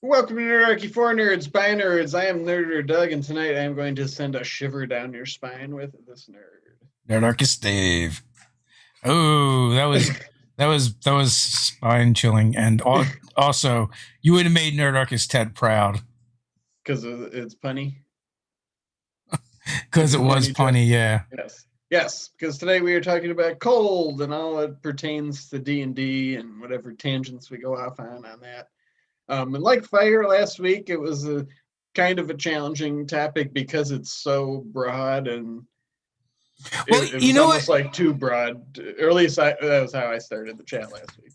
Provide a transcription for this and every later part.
Welcome to Nerdarchy for Nerds by Nerds. I am Nerder Doug, and tonight I am going to send a shiver down your spine with this nerd. Darkest Dave. Oh, that was spine chilling, and also you would have made Nerdarchist Ted proud Because it's punny. because it was punny. Yeah. Yes. Because today we are talking about cold and all that pertains to D&D and whatever tangents we go off on that. And like fire last week, it was a kind of a challenging topic because it's so broad and it was almost like too broad. Or at least that was how I started the chat last week.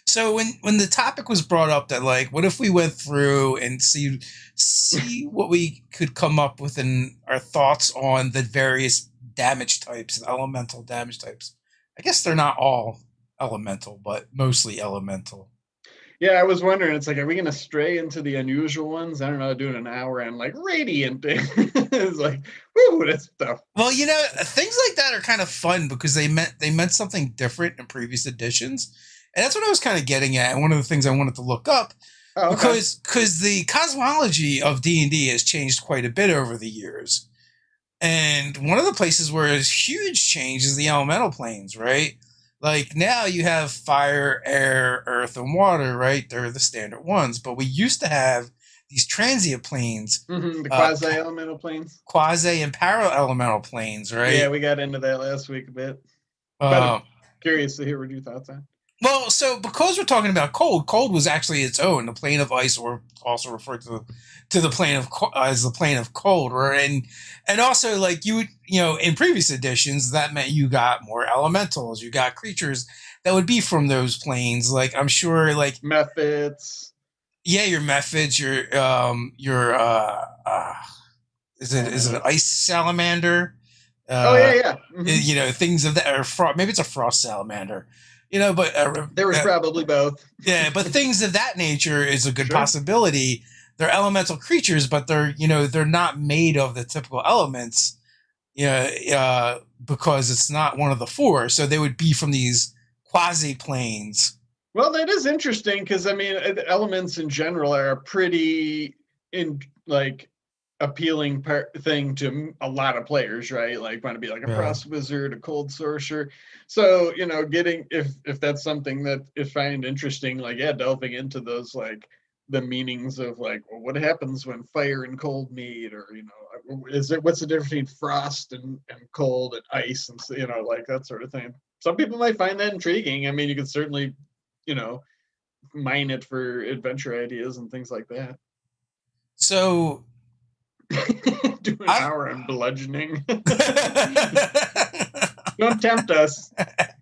So when the topic was brought up that like, what if we went through and see what we could come up with in our thoughts on the various damage types, elemental damage types. I guess they're not all elemental, but mostly elemental. Yeah, I was wondering, it's like, are we going to stray into the unusual ones? I don't know, doing an hour on like radiant. It's like, whoo, that's tough. Well, things like that are kind of fun because they meant something different in previous editions. And that's what I was kind of getting at. And one of the things I wanted to look up because the cosmology of D&D has changed quite a bit over the years. And one of the places where there's huge change is the elemental planes, right? Like now you have fire, air, earth, and water, right? They're the standard ones. But we used to have these transient planes. Mm-hmm, the quasi-elemental planes. Quasi and para-elemental planes, right? Yeah, we got into that last week a bit. But I'm curious to hear what your thoughts are. Well, so because we're talking about cold was actually its own. The plane of ice, or also referred to the plane of as the plane of cold, right? And also like in previous editions that meant you got more elementals, you got creatures that would be from those planes. Like I'm sure, like methods. Yeah, your methods. Your is it an ice salamander? Yeah. Mm-hmm. Things of that, or maybe it's a frost salamander. But there was probably both. Yeah, but things of that nature is a good possibility. They're elemental creatures, but they're not made of the typical elements. Because it's not one of the four, so they would be from these quasi planes. Well, that is interesting because I mean, elements in general are a pretty appealing thing to a lot of players, right? Like want to be like a frost wizard, a cold sorcerer. So, getting if that's something that you find interesting, like delving into those like the meanings of like, well, what happens when fire and cold meet, or what's the difference between frost and cold and ice, and like that sort of thing. Some people might find that intriguing. I mean, you could certainly, mine it for adventure ideas and things like that. So do an hour on bludgeoning. Don't tempt us.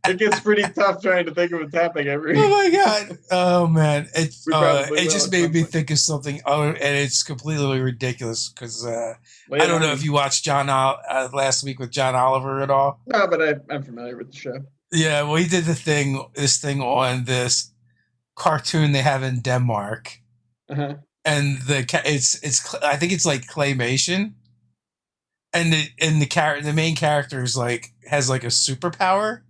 It gets pretty tough trying to think of a topic every. Oh my god! Oh man, it just made me think of something. And it's completely ridiculous because I don't know if you watched John last week with John Oliver at all. No, but I'm familiar with the show. Yeah, well, he did this thing on this cartoon they have in Denmark. Uh-huh. And it's I think it's like claymation, and the main character is like has like a superpower,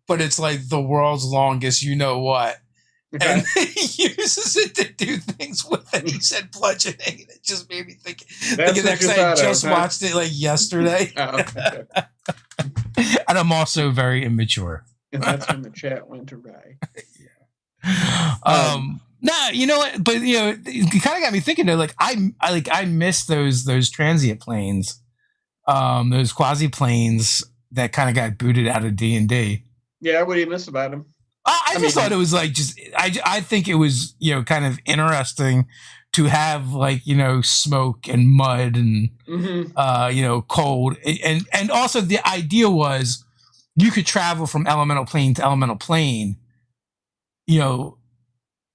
but it's like the world's longest what, and he uses it to do things with it. He said bludgeoning, and it just made me think. I just watched it like yesterday. Oh, okay. And I'm also very immature. And that's when the chat went awry. Yeah. Nah, you know what? But it kind of got me thinking though. Like I miss those transient planes, those quasi planes that kind of got booted out of D&D. Yeah, what do you miss about them? I just thought it was like I think it was kind of interesting to have like smoke and mud and cold, and also the idea was you could travel from elemental plane to elemental plane,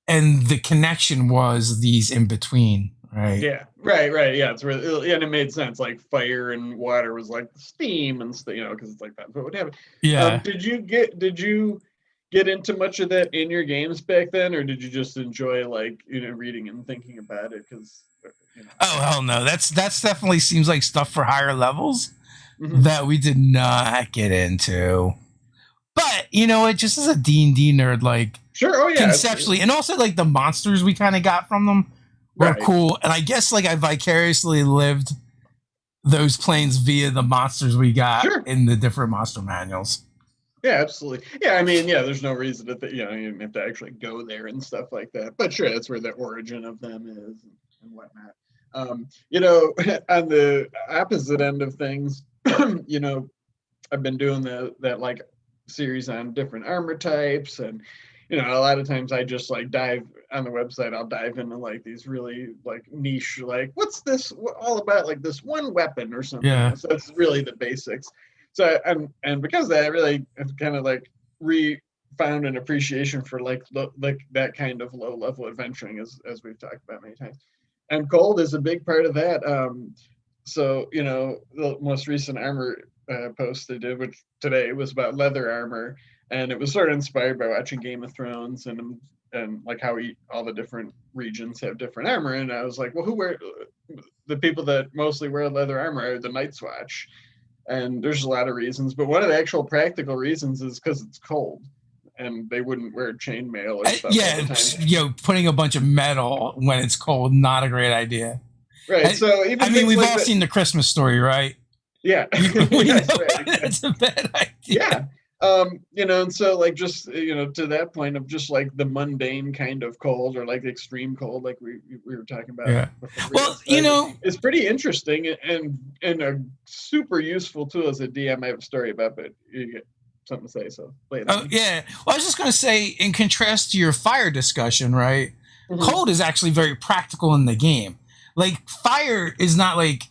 and the connection was these in between, right? Yeah, right. Yeah, it's really, and it made sense. Like fire and water was like steam and because it's like that. But what happened? Yeah. Did you get into much of that in your games back then, or did you just enjoy like reading and thinking about it? Because oh hell no, that's definitely seems like stuff for higher levels that we did not get into. But it just as a D&D nerd, like. Sure. Oh yeah. Conceptually, and also like the monsters we kind of got from them were Right. cool, and I guess like I vicariously lived those planes via the monsters we got Sure. in the different monster manuals. Yeah, absolutely. Yeah, I mean, yeah, there's no reason to, you have to actually go there and stuff like that. But sure, that's where the origin of them is and whatnot. On the opposite end of things, I've been doing that like series on different armor types, and a lot of times I just like dive on the website. I'll dive into like these really like niche, like what's this all about, like this one weapon or something. Yeah. So that's really the basics. So and because of that, I really have kind of like found an appreciation for like that kind of low level adventuring, as we've talked about many times. And cold is a big part of that. So the most recent armor post they did, which today was about leather armor, and it was sort of inspired by watching Game of Thrones and like how all the different regions have different armor. And I was like, well, the people that mostly wear leather armor are the Night's Watch, and there's a lot of reasons, but one of the actual practical reasons is because it's cold. And they wouldn't wear chainmail or stuff all the time. Putting a bunch of metal when it's cold, not a great idea. Right. So even I mean, we've like all seen the Christmas Story, right? Yeah. Yes, right. It's a bad idea. Yeah. And so like just to that point of just like the mundane kind of cold, or like extreme cold, like we were talking about. Yeah. Well, it's pretty interesting and a super useful tool as a DM. I have a story about, but you get something to say, so later. Oh yeah. Well, I was just going to say, in contrast to your fire discussion, right? Mm-hmm. Cold is actually very practical in the game. Like fire is not like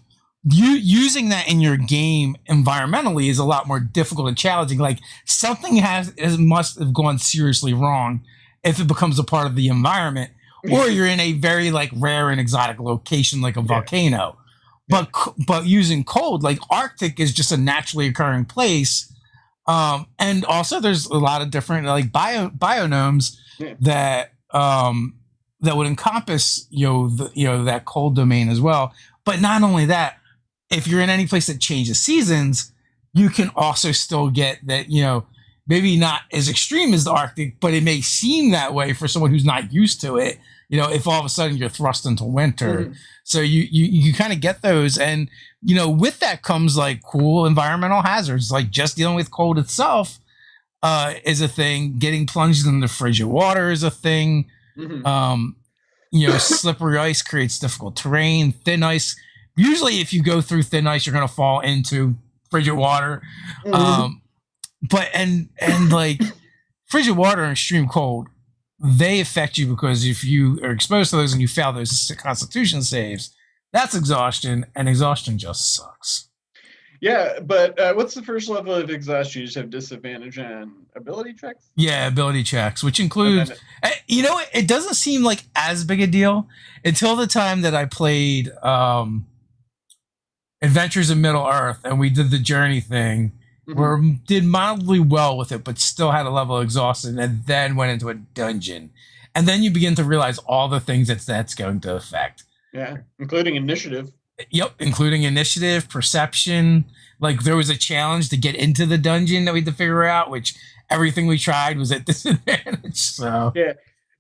using that in your game environmentally is a lot more difficult and challenging. Like something must have gone seriously wrong if it becomes a part of the environment, or you're in a very like rare and exotic location like a volcano. Yeah. But using cold, like Arctic is just a naturally occurring place. And also there's a lot of different like bionomes that would encompass that cold domain as well. But not only that, if you're in any place that changes seasons, you can also still get that, maybe not as extreme as the Arctic, but it may seem that way for someone who's not used to it. If all of a sudden you're thrust into winter. Mm-hmm. So you kind of get those. And, with that comes like cool environmental hazards, like just dealing with cold itself is a thing. Getting plunged in the frigid water is a thing. Mm-hmm. Slippery ice creates difficult terrain. Thin ice. Usually if you go through thin ice, you're going to fall into frigid water. Mm-hmm. But like frigid water and extreme cold, they affect you because if you are exposed to those and you fail those constitution saves, that's exhaustion, and exhaustion just sucks. Yeah, but what's the first level of exhaustion? You just have disadvantage on ability checks? Yeah, ability checks, which includes... it doesn't seem like as big a deal until the time that I played Adventures in Middle-earth, and we did the journey thing, where did mildly well with it, but still had a level of exhaustion, and then went into a dungeon. And then you begin to realize all the things that's going to affect. Yeah, including initiative. Yep, including initiative, perception. Like there was a challenge to get into the dungeon that we had to figure out, which everything we tried was at disadvantage. So yeah.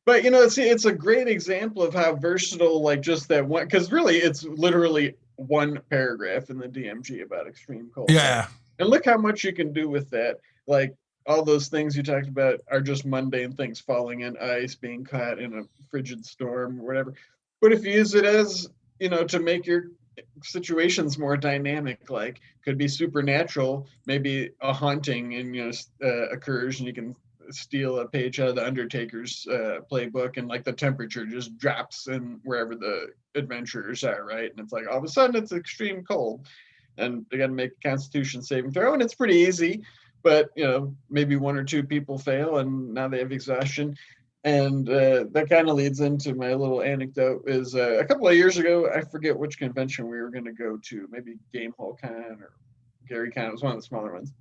But it's a great example of how versatile, like just that one, because really it's literally one paragraph in the DMG about extreme cold. Yeah. And look how much you can do with that. Like all those things you talked about are just mundane things, falling in ice, being caught in a frigid storm or whatever. But if you use it as, to make your situations more dynamic, like could be supernatural, maybe a haunting and, occurs and you can steal a page out of the Undertaker's playbook and like the temperature just drops in wherever the adventurers are, right? And it's like all of a sudden it's extreme cold. And they got to make a Constitution saving throw, and it's pretty easy. But maybe one or two people fail, and now they have exhaustion. And that kind of leads into my little anecdote. Is a couple of years ago, I forget which convention we were going to go to, maybe Gamehole Con or Gary Con. It was one of the smaller ones,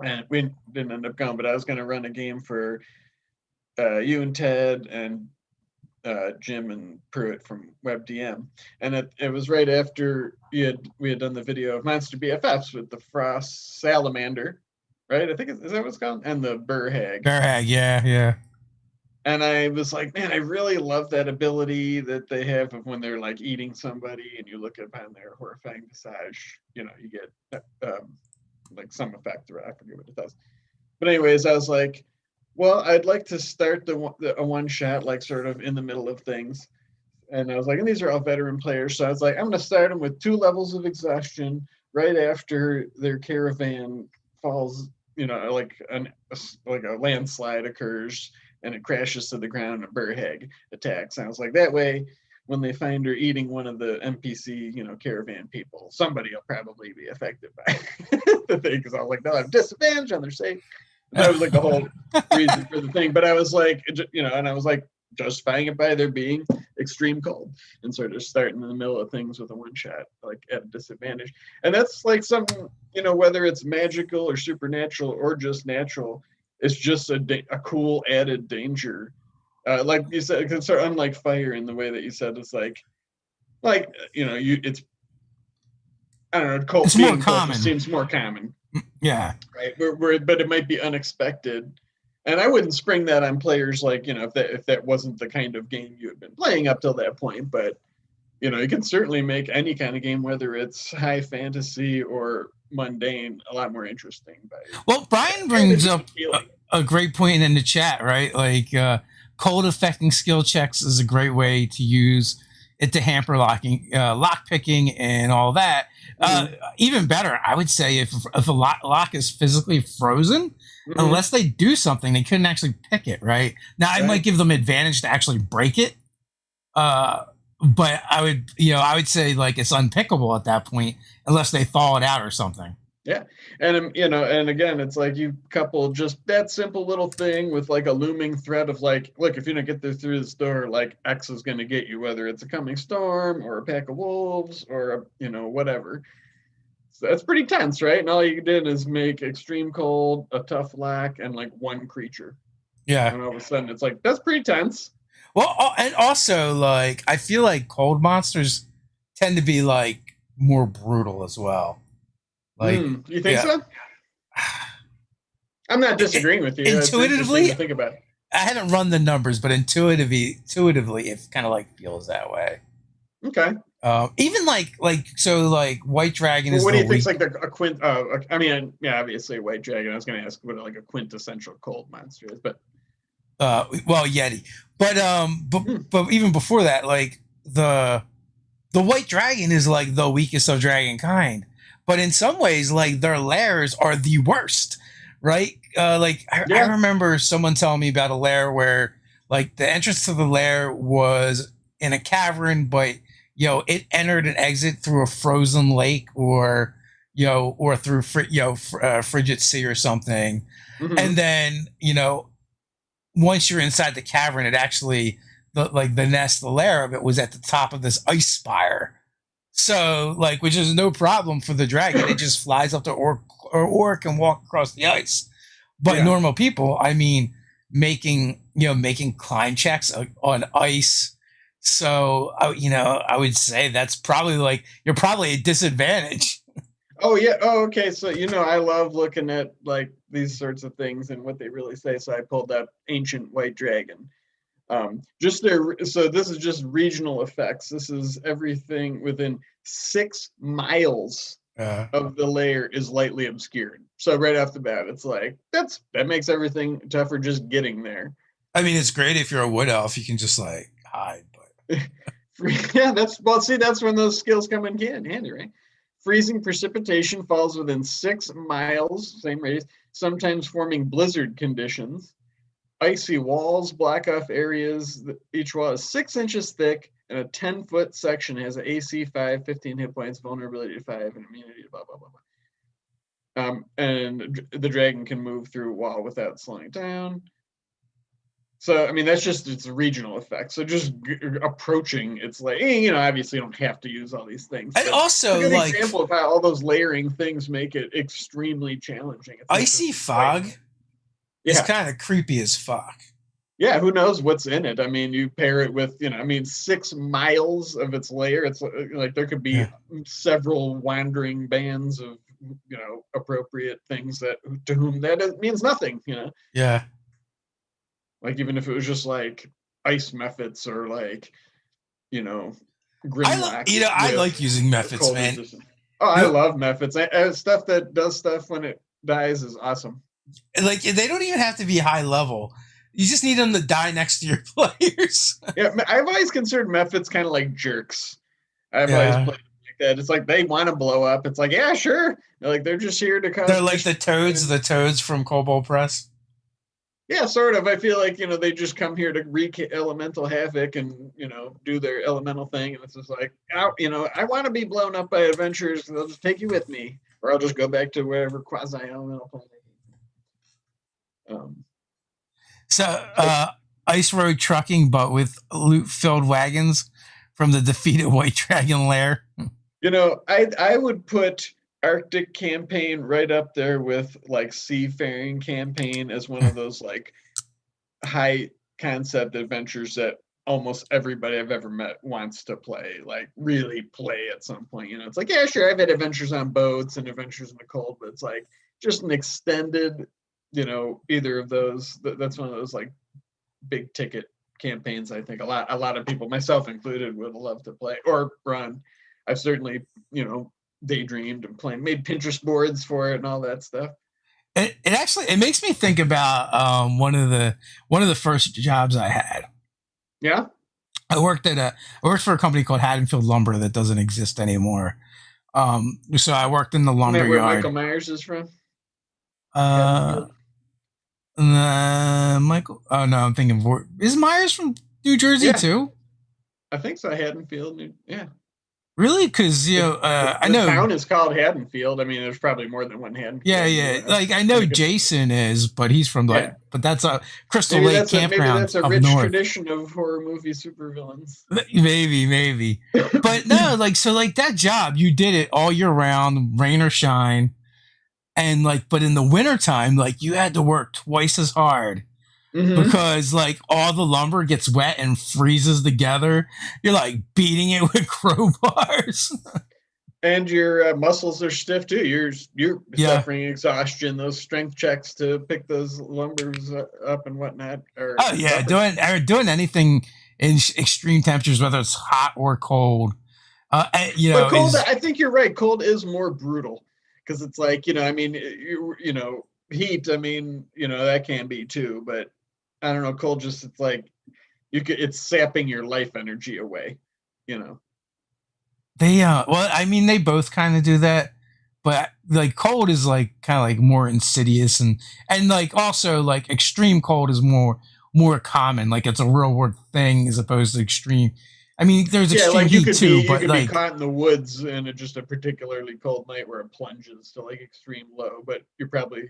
and we didn't end up going. But I was going to run a game for you and Ted and Jim and Pruitt from WebDM, and it was right after we had done the video of Monster BFFs with the Frost Salamander, right? I think is that what it's called, and the Burhag. Yeah. And I was like, man, I really love that ability that they have of when they're like eating somebody and you look upon their horrifying visage, you get like some effect, or I forget what it does. But anyways, I was like, well, I'd like to start a one shot like sort of in the middle of things. And I was like, and these are all veteran players. So I was like, I'm going to start them with 2 levels of exhaustion right after their caravan falls, like a landslide occurs and it crashes to the ground and Burhag attacks. And I was like, that way, when they find her eating one of the NPC, caravan people, somebody will probably be affected by the thing. Because I was like, they'll have disadvantage on their safe. That was like the whole reason for the thing. But I was like, and I was like, justifying it by there being extreme cold and sort of starting in the middle of things with a one shot, like at a disadvantage. And that's like something, whether it's magical or supernatural or just natural, it's just a cool added danger. Like you said, it's sort of unlike fire in the way that you said it's like it's I don't know, cold. It's more common. Seems more common. Yeah. Right. But it might be unexpected. And I wouldn't spring that on players like, if that wasn't the kind of game you had been playing up till that point. But, you can certainly make any kind of game, whether it's high fantasy or mundane, a lot more interesting. Well, Brian brings up a great point in the chat, right? Like cold affecting skill checks is a great way to use it to hamper lock picking and all that. Even better, I would say if a lock is physically frozen, unless they do something, they couldn't actually pick it, right? Now, it might give them advantage to actually break it. But I would say like it's unpickable at that point unless they thaw it out or something. Yeah. And, and again, it's like you couple just that simple little thing with like a looming threat of like, look, if you don't get this through this door, like X is going to get you, whether it's a coming storm or a pack of wolves or, whatever. So that's pretty tense, right? And all you did is make extreme cold, a tough lock, and like one creature. Yeah. And all of a sudden it's like, that's pretty tense. Well, and also like, I feel like cold monsters tend to be like more brutal as well. Like, you think so? I'm not disagreeing with you. Intuitively, think about it. I haven't run the numbers, but intuitively, it kind of like feels that way. Okay. Even like White Dragon is. What do you think? Like a quint? I mean, yeah, obviously White Dragon. I was going to ask what like a quintessential cold monster is, but well, Yeti. But even before that, like the White Dragon is like the weakest of dragon kind. But in some ways, like their lairs are the worst, right? I remember someone telling me about a lair where like the entrance to the lair was in a cavern, but it entered and exit through a frozen lake or through frigid sea or something. And then once you're inside the cavern, it actually the lair of it was at the top of this ice spire. So, which is no problem for the dragon. It just flies up to orc and walk across the ice. But normal people, I mean, making climb checks on ice. So, I would say that's probably you're probably at disadvantage. Oh, yeah. Oh, okay. So, I love looking at these sorts of things and what they really say. So I pulled up Ancient White Dragon. So this is just regional effects. This is everything within 6 miles of the layer is lightly obscured. So right off the bat, it's like that makes everything tougher just getting there. I mean, it's great if you're a wood elf, you can just hide. But yeah, that's when those skills come in handy, right? Freezing precipitation falls within 6 miles, same radius, sometimes forming blizzard conditions. Icy walls block off areas. Each wall is 6 inches thick, and a 10-foot section has an AC 5, 15 hit points, vulnerability to 5, and immunity to blah, blah, blah, blah. And the dragon can move through a wall without slowing down. So, I mean, that's just its regional effect. So just approaching, it's obviously you don't have to use all these things. And also, an example of how all those layering things make it extremely challenging. Icy fog. It's kind of creepy as fuck. Yeah, who knows what's in it? I mean, you pair it with, 6 miles of its layer. It's like there could be several wandering bands of, appropriate things to whom that means nothing, Yeah. Like even if it was just like ice methods or like, you know, I like with using methods, cold man. resistance. Oh, I love methods. Stuff that does stuff when it dies is awesome. Like they don't even have to be high level. You just need them to die next to your players. Yeah, I've always considered methods kind of like jerks. I've always Yeah. played like that. It's like they want to blow up. It's like, yeah, sure. They're just here to cause They're like mischief. the toads from Cobalt Press. Yeah, sort of. I feel like, they just come here to wreak elemental havoc and, do their elemental thing. And it's just like, I want to be blown up by adventures. They'll just take you with me. Or I'll just go back to wherever quasi-elemental planet. Ice road trucking, but with loot-filled wagons from the defeated White Dragon lair. I would put Arctic campaign right up there with like Seafaring campaign as one of those like high concept adventures that almost everybody I've ever met wants to play, like really play at some point. It's like, yeah, sure, I've had adventures on boats and adventures in the cold, but it's like just an extended, either of those. That's one of those like big ticket campaigns I think a lot of people, myself included, would love to play or run. I've certainly, daydreamed and made Pinterest boards for it and all that stuff. It actually makes me think about one of the first jobs I had. Yeah. I worked for a company called Haddonfield Lumber that doesn't exist anymore. So I worked in the lumber Isn't that where yard. Michael Myers is from? Michael. Oh no, I'm thinking. Is Myers from New Jersey too? I think so. Haddonfield. Yeah. Really? Because I know the town is called Haddonfield. I mean, there's probably more than one Haddonfield. Yeah. Like I know Jason is, but he's from but that's a Crystal Lake campground. Maybe that's a rich tradition of horror movie supervillains. Maybe. But no, like that job, you did it all year round, rain or shine. And but in the wintertime, you had to work twice as hard. Mm-hmm. Because all the lumber gets wet and freezes together. You're beating it with crowbars. And your muscles are stiff too. You're suffering exhaustion. Those strength checks to pick those lumbers up and whatnot. Doing anything in extreme temperatures, whether it's hot or cold. But cold, I think you're right. Cold is more brutal because it's heat. I mean, that can be too. But I don't know. Cold just it's sapping your life energy away. They they both kind of do that, but cold is kind of more insidious and also extreme cold is more common. It's a real world thing as opposed to extreme. I mean, there's extreme heat too, but you could be caught in the woods in just a particularly cold night where it plunges to extreme low, but you're probably,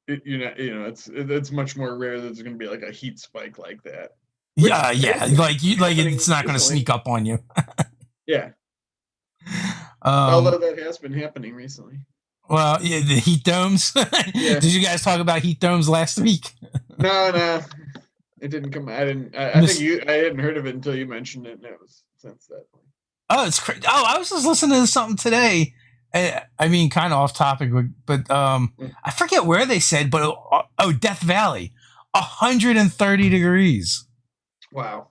it's much more rare that there's going to be a heat spike like that. It's not going to sneak up on you. Yeah. Although that has been happening recently. Well, the heat domes. Did you guys talk about heat domes last week? No. It didn't come. I didn't. I think I hadn't heard of it until you mentioned it, and it was since that point. Oh, it's crazy. Oh, I was just listening to something today. I mean, kind of off topic, but I forget where they said, but Death Valley, 130 degrees. Wow.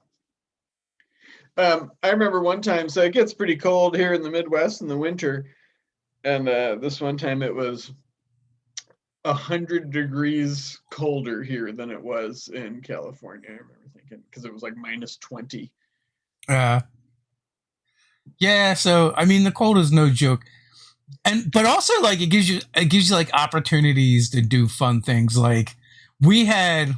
I remember one time. So it gets pretty cold here in the Midwest in the winter, and this one time it was 100 degrees colder here than it was in California. I remember thinking because it was minus 20. Yeah. So I mean, the cold is no joke, but also it gives you opportunities to do fun things. We had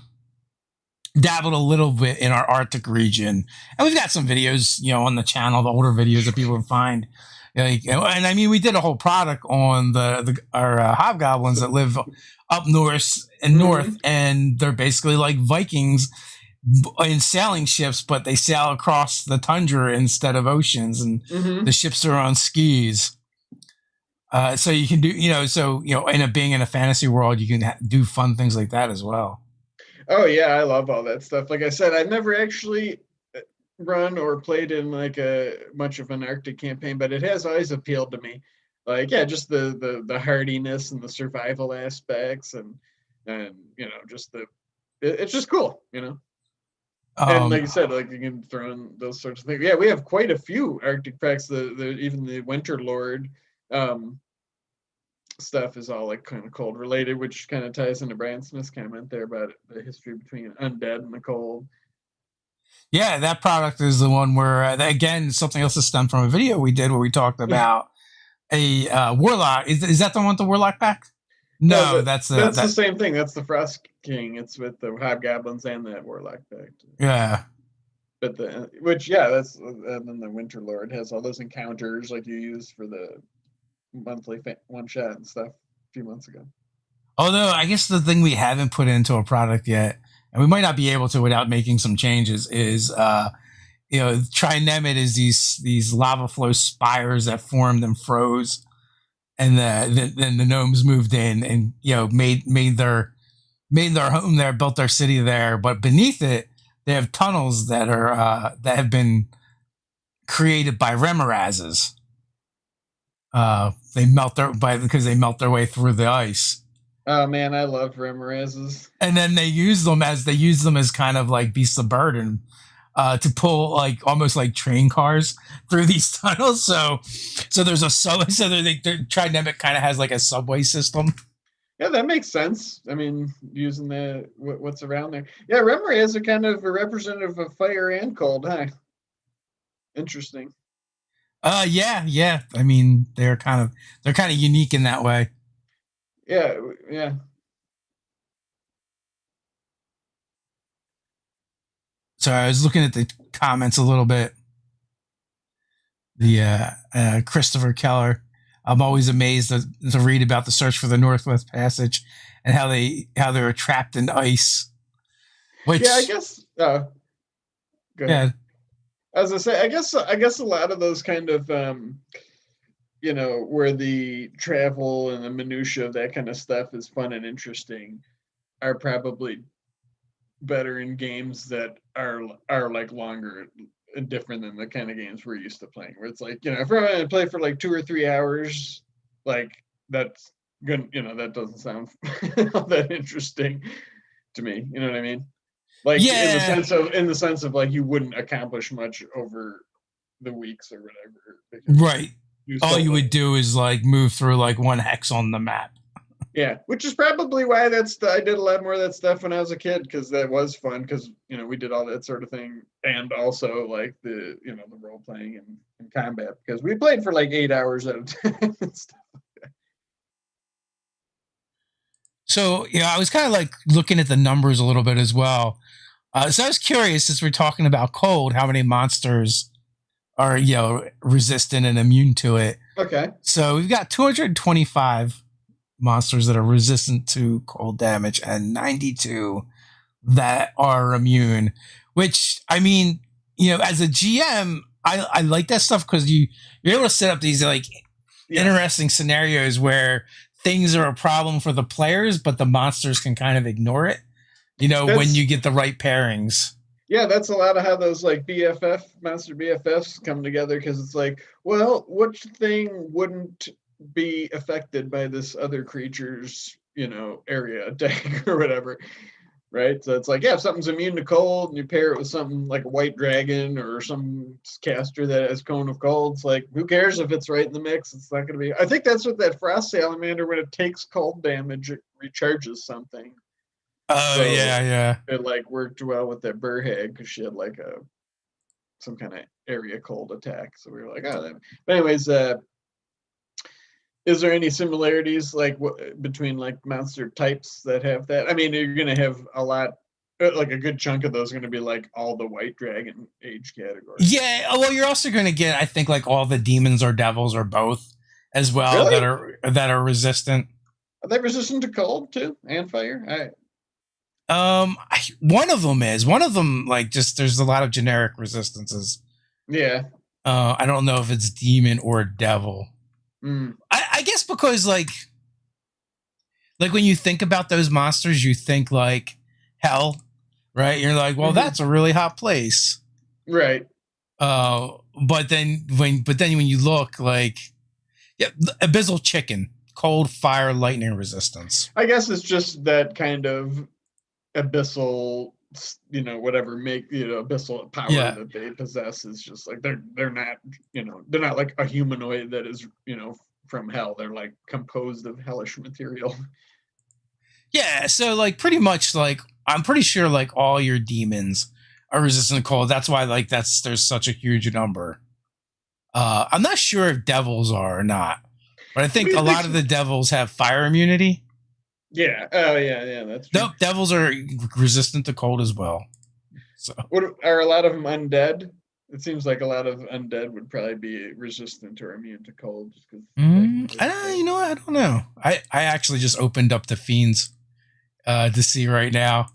dabbled a little bit in our Arctic region, and we've got some videos, on the channel, the older videos that people can find. And I mean, we did a whole product on our hobgoblins that live up north, and they're basically like Vikings in sailing ships, but they sail across the tundra instead of oceans, and the ships are on skis. So you can do, in being in a fantasy world, you can do fun things like that as well. Oh yeah, I love all that stuff. Like I said, I've never actually run or played in much of an Arctic campaign, but it has always appealed to me. Just the hardiness and the survival aspects, and and just it's just cool, And like you said, like you can throw in those sorts of things. Yeah, we have quite a few Arctic packs. Even the Winter Lord stuff is all like kind of cold related, which kind of ties into Brian Smith's comment there about the history between undead and the cold. Yeah, that product is the one where, again, something else that stemmed from a video we did where we talked about a warlock. Is that the one with the warlock pack? No, that's the same thing. That's the Frost King. It's with the hobgoblins and that warlock pack. Yeah. But that's and then the Winter Lord has all those encounters like you used for the monthly one shot and stuff a few months ago. Although I guess the thing we haven't put into a product yet, and we might not be able to without making some changes, is Trinemid is these lava flow spires that formed and froze, and then the gnomes moved in and made their home there, built their city there, but beneath it they have tunnels that have been created by remorazes. They melt because they melt their way through the ice. Oh man, I love remorazes. And then they use them as kind of like beasts of burden to pull like almost like train cars through these tunnels. So there's a subway. So Trinemic kind of has like a subway system. Yeah, that makes sense. I mean, using what's around there. Yeah, remorazes are kind of a representative of fire and cold, huh? Interesting. Yeah. I mean, they're kind of unique in that way. Yeah. So I was looking at the comments a little bit. The Christopher Keller. I'm always amazed to read about the search for the Northwest Passage and how they were trapped in ice. Which I guess. Go ahead. Yeah. As I say, I guess a lot of those kind of where the travel and the minutia of that kind of stuff is fun and interesting, are probably better in games that are like longer and different than the kind of games we're used to playing, where it's like, if we're going to play for like 2 or 3 hours, like that's good, that doesn't sound that interesting to me. You know what I mean? Like in the sense of like you wouldn't accomplish much over the weeks or whatever. Right. All you would do is like move through like one hex on the map. Yeah, which is probably why I did a lot more of that stuff when I was a kid, because that was fun, because we did all that sort of thing, and also like the the role playing and combat, because we played for like 8 hours at a time and stuff like that. So I was kind of like looking at the numbers a little bit as well. So I was curious, since we're talking about cold, how many monsters are resistant and immune to it. Okay. So we've got 225 monsters that are resistant to cold damage and 92 that are immune. Which, I mean, as a GM, I like that stuff because you're able to set up these like interesting scenarios where things are a problem for the players, but the monsters can kind of ignore it. When you get the right pairings. Yeah, that's a lot of how those like monster BFFs come together, because it's like, well, which thing wouldn't be affected by this other creature's, area attack or whatever, right? So it's like, if something's immune to cold and you pair it with something like a white dragon or some caster that has Cone of Cold, it's like, who cares if it's right in the mix? It's not going to be. I think that's what that Frost Salamander, when it takes cold damage, it recharges something. Oh, so yeah. It like worked well with that Burhag, because she had like some kind of area cold attack. So we were like, oh, but anyways, is there any similarities like between like monster types that have that? I mean, you're gonna have a lot, like a good chunk of those are gonna be like all the White Dragon age categories. Yeah, well, you're also gonna get, I think, like all the demons or devils or both as well. Really? that are resistant. Are they resistant to cold too and fire? One of them like just there's a lot of generic resistances. Yeah. I don't know if it's demon or devil. I guess because like when you think about those monsters, you think like hell, right? You're like, well, that's a really hot place, right? But then when you look, like, Abyssal Chicken cold, fire, lightning resistance. I guess it's just that kind of abyssal, whatever abyssal power that they possess is just like they're not, they're not like a humanoid that is, from hell. They're like composed of hellish material. Yeah, so like pretty much like I'm pretty sure like all your demons are resistant to cold. That's why like there's such a huge number. I'm not sure if devils are or not, but I think a lot of the devils have fire immunity. Yeah. Oh yeah, that's true. Nope, devils are resistant to cold as well. So what are a lot of them undead? It seems like a lot of undead would probably be resistant or immune to cold. Just because. You know what? I don't know. I actually just opened up the fiends to see right now,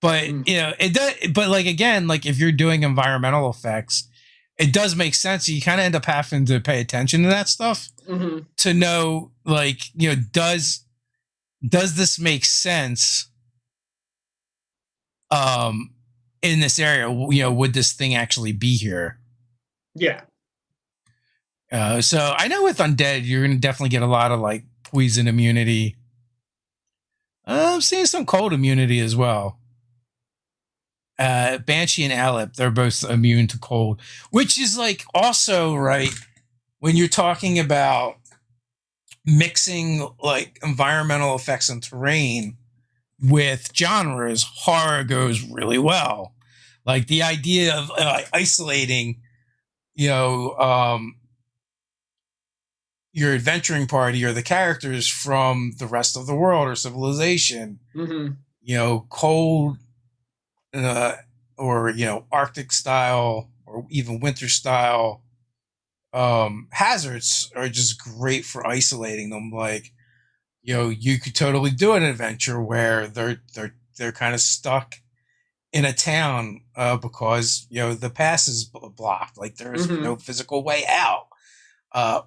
but it does. But like again, like if you're doing environmental effects, it does make sense. You kind of end up having to pay attention to that stuff to know, like, does this make sense? In this area, would this thing actually be here? Yeah. So I know with undead, you're going to definitely get a lot of like poison immunity. I'm seeing some cold immunity as well. Banshee and Alep, they're both immune to cold, which is like also right when you're talking about mixing like environmental effects and terrain with genres. Horror goes really well. Like the idea of isolating, your adventuring party or the characters from the rest of the world or civilization. Cold, or Arctic style or even winter style hazards are just great for isolating them. Like, you could totally do an adventure where they're kind of stuck in a town because the pass is blocked. Like there's no physical way out,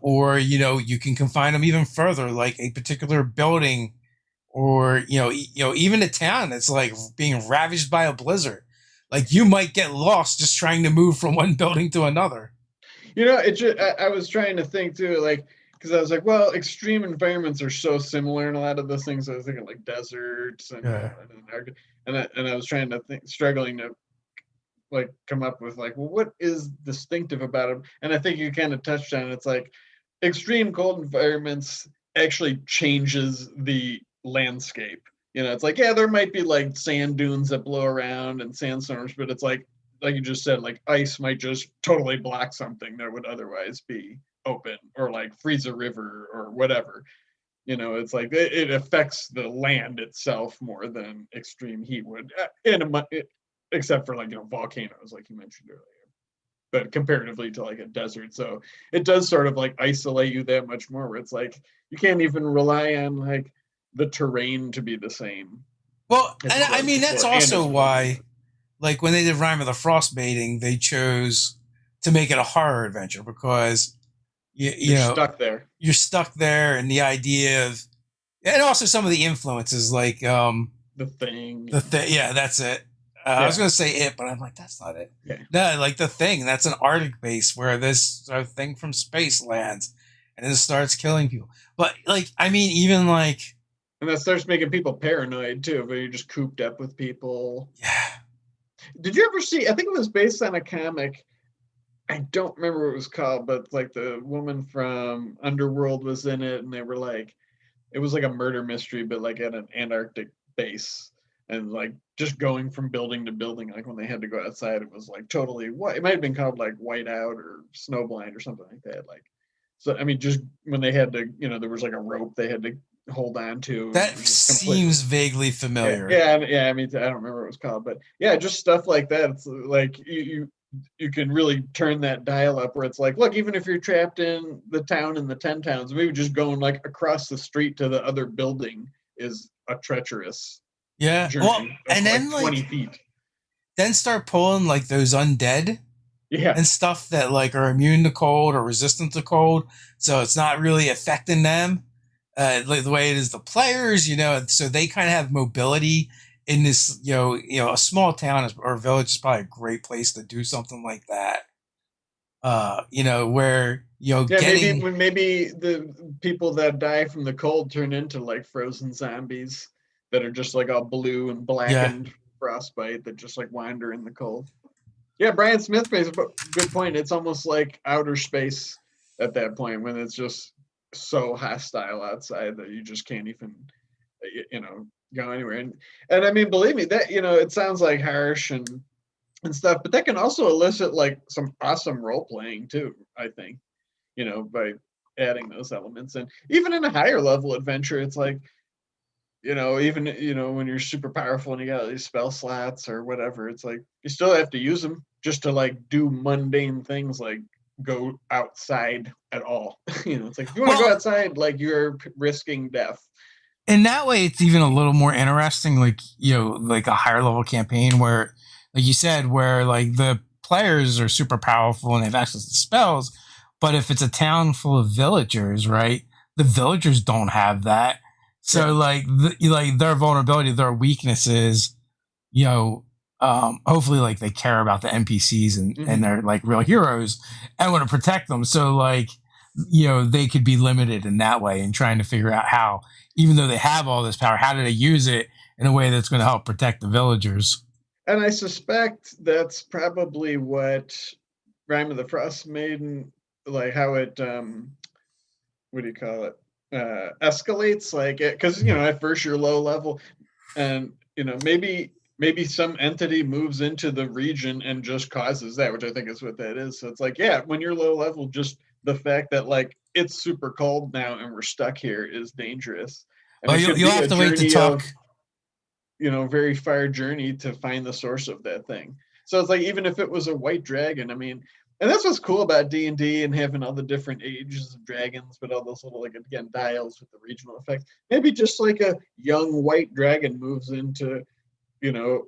or you can confine them even further, like a particular building, or even a town that's like being ravaged by a blizzard. Like you might get lost just trying to move from one building to another. I was trying to think too, like, because I was like, well, extreme environments are so similar in a lot of those things. I was thinking like deserts and I was trying to struggling to like come up with like, well, what is distinctive about them? And I think you kind of touched on it. It's like extreme cold environments actually changes the landscape. It's like, yeah, there might be like sand dunes that blow around and sandstorms, but it's like you just said, like ice might just totally block something that would otherwise be open, or like freeze a river or whatever. It's like it affects the land itself more than extreme heat would, except for like volcanoes, like you mentioned earlier. But comparatively to like a desert, so it does sort of like isolate you that much more. Where it's like you can't even rely on like the terrain to be the same. Well, and I mean that's also why, like when they did Rime of the Frostmating, they chose to make it a horror adventure because you're stuck there. You're stuck there, and the idea of, and also some of the influences, like the thing. Yeah, that's it. I was going to say it, but I'm like, that's not it. Yeah. No, like the Thing. That's an Arctic base where this thing from space lands, and it starts killing people. But like, I mean, even like, and that starts making people paranoid too. But you're just cooped up with people. Yeah. Did you ever see? I think it was based on a comic. I don't remember what it was called, but like the woman from Underworld was in it, and they were like, it was like a murder mystery, but like at an Antarctic base, and like just going from building to building. Like when they had to go outside, it was like totally what it might have been called like Whiteout or Snowblind or something like that. Like, so I mean, just when they had to, there was like a rope they had to hold on to. That seems vaguely familiar. Yeah. I mean, I don't remember what it was called, but yeah, just stuff like that. It's like you can really turn that dial up where it's like, look, even if you're trapped in the town in the 10 towns, maybe just going like across the street to the other building is a treacherous journey. Well, and then like 20 feet. Then start pulling like those undead. Yeah. And stuff that like are immune to cold or resistant to cold. So it's not really affecting them like the way it is the players, so they kind of have mobility in this, a small town or village is probably a great place to do something like that. where Yeah, getting maybe the people that die from the cold turn into like frozen zombies that are just like all blue and yeah. blackened frostbite that just like wander in the cold. Yeah, Brian Smith makes a good point. It's almost like outer space at that point when it's just so hostile outside that you just can't even, you know, go anywhere. And I mean, believe me, that it sounds like harsh and stuff, but that can also elicit like some awesome role playing too. I think by adding those elements, and even in a higher level adventure, it's like even when you're super powerful and you got these spell slots or whatever, it's like you still have to use them just to like do mundane things like go outside at all. It's like if you want to go Well, outside, like you're risking death. in that way, it's even a little more interesting. Like like a higher level campaign where, like you said, where like the players are super powerful and they have access to spells, but if it's a town full of villagers, right, the villagers don't have that. So Yeah. like their vulnerability, their weaknesses, you know, hopefully like they care about the NPCs and Mm-hmm. they're like real heroes and want to protect them. So like, they could be limited in that way and trying to figure out how, even though they have all this power, how do they use it in a way that's going to help protect the villagers? And I suspect that's probably what Rime of the Frost Maiden, like how it what do you call it, escalates, like it, because at first you're low level, and maybe some entity moves into the region and just causes that, which I think is what that is. So it's like, yeah, when you're low level, just the fact that like it's super cold now and we're stuck here is dangerous, and Well, it could you'll be have a to wait to journey talk. of very far journey to find the source of that thing. So it's like, even if it was a white dragon, I mean, and that's what's cool about D&D and having all the different ages of dragons, but all those little, like, again, dials with the regional effects. Maybe just like a young white dragon moves into, you know,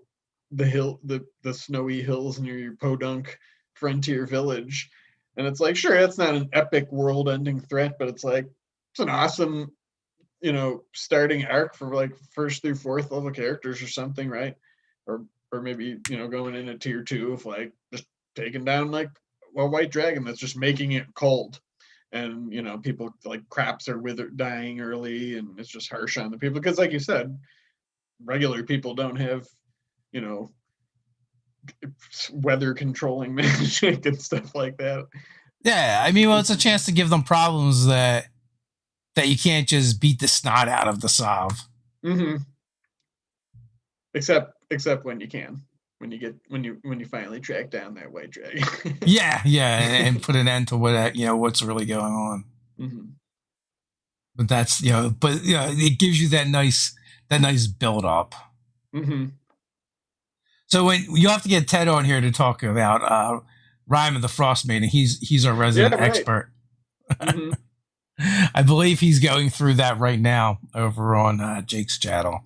the snowy hills near your podunk frontier village. And it's like, sure, that's not an epic world ending threat, but it's like, it's an awesome starting arc for like first through fourth level characters or something, right? Or maybe going into tier two of like just taking down like a white dragon that's just making it cold, and people like crops are dying early, and it's just harsh on the people because, like you said, regular people don't have you know weather controlling magic and stuff like that. Yeah, I mean, well, it's a chance to give them problems that you can't just beat the snot out of the solve. Mm-hmm. Except when you can, when you finally track down that white dragon. Yeah, yeah, and put an end to what's really going on. Mm-hmm. But that's but it gives you that nice build up. Mm-hmm. So when you have to get Ted on here to talk about Rime of the Frost Maiden, he's our Yeah, resident right. expert. Mm-hmm. I believe he's going through that right now over on Jake's channel.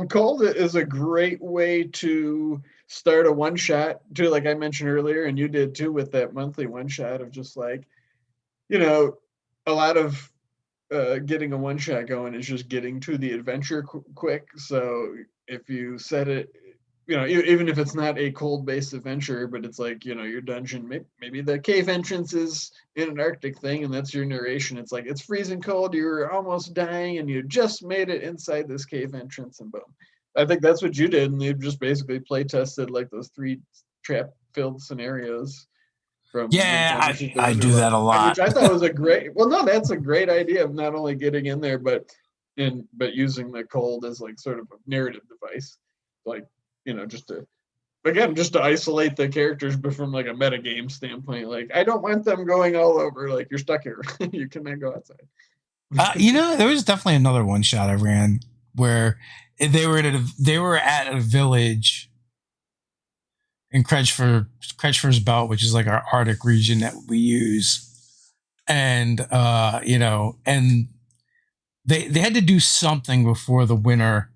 Cold is a great way to start a one shot too, like I mentioned earlier, and you did too with that monthly one shot of just like, you know, a lot of getting a one shot going is just getting to the adventure quick. So if you set it, even if it's not a cold based adventure, but it's like, your dungeon, maybe the cave entrance is in an Arctic thing, and that's your narration. It's like, it's freezing cold, you're almost dying, and you just made it inside this cave entrance, and boom. I think that's what you did, and you just basically play tested like those 3 trap filled scenarios from Yeah, Midsummer Super I do Wonderland, that a lot. which I thought was a great. Well, no, that's a great idea of not only getting in there, but using the cold as like sort of a narrative device, like just to isolate the characters, but from like a meta game standpoint, like I don't want them going all over. Like, you're stuck here, you cannot go outside. There was definitely another one shot I ran where they were at a village in Kretschmer's Belt, which is like our Arctic region that we use, and and they had to do something before the winter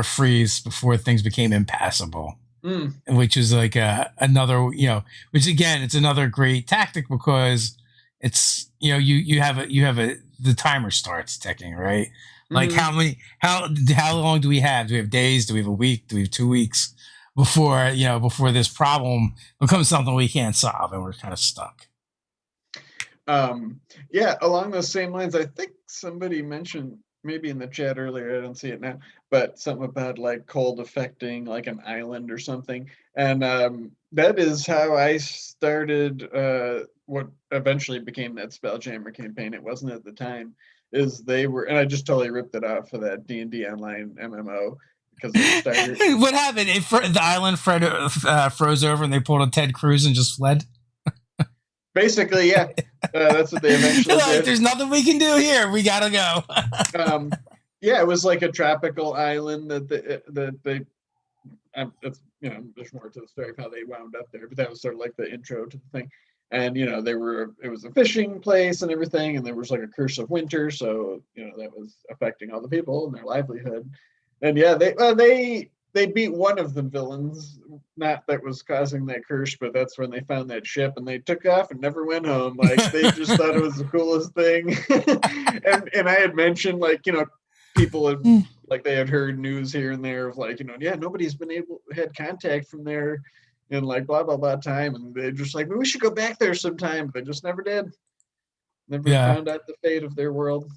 freeze before things became impassable, Mm, which is like another which again it's another great tactic because it's you have a the timer starts ticking, right? Like mm-hmm. how long do we have? Do we have days? Do we have a week? Do we have 2 weeks? before this problem becomes something we can't solve and we're kind of stuck. Yeah, along those same lines, I think somebody mentioned maybe in the chat earlier, I don't see it now, but something about like cold affecting like an island or something. And that is how I started what eventually became that SpellJammer campaign. It wasn't at the time, is they were, and I just totally ripped it off of that D&D online MMO because they started. What happened? The island froze over and they pulled a Ted Cruz and just fled? Basically, yeah. That's what they eventually like, did. There's nothing we can do here. We gotta go. Yeah, it was like a tropical island that they that's, there's more to the story of how they wound up there, but that was sort of like the intro to the thing. And it was a fishing place and everything, and there was like a curse of winter, so that was affecting all the people and their livelihood. And yeah, they beat one of the villains, not that was causing that curse, but that's when they found that ship and they took off and never went home. Like they just thought it was the coolest thing. and I had mentioned people had they had heard news here and there of nobody's had contact from there in like blah blah blah time, and they're just like, we should go back there sometime. They just never did. Never found out the fate of their world.